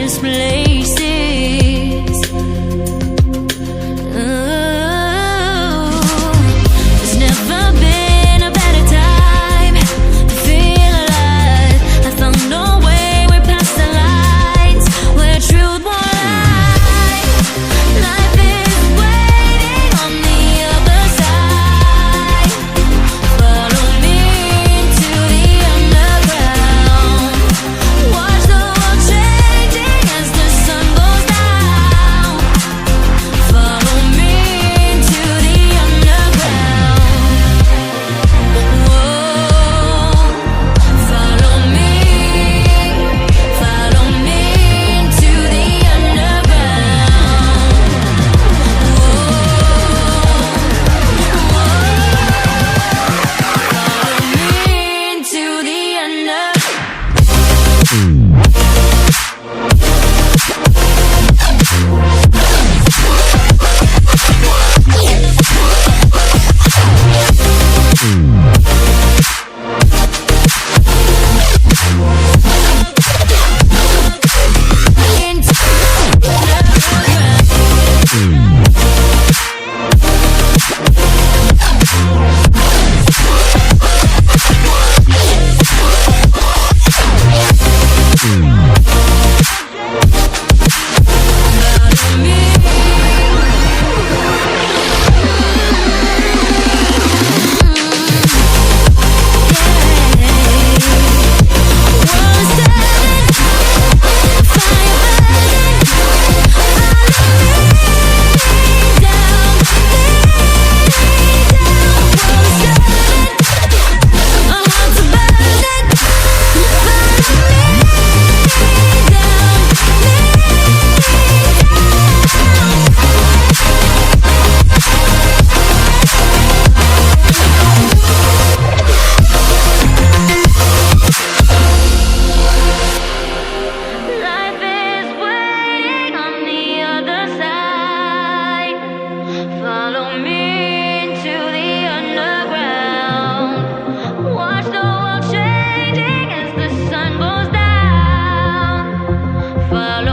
dangerous places. There's never been a better time to feel alive. I found a way, we're past the lines where truth won't lie. Life is waiting on the other side. Follow me into the underground. Watch the world changing as the sun goes down. Follow me into the underground. Whoa, follow me into the underground. Follow me into the life is waiting on the other side. Follow me into the underground. Watch the world changing as the sun goes down. Follow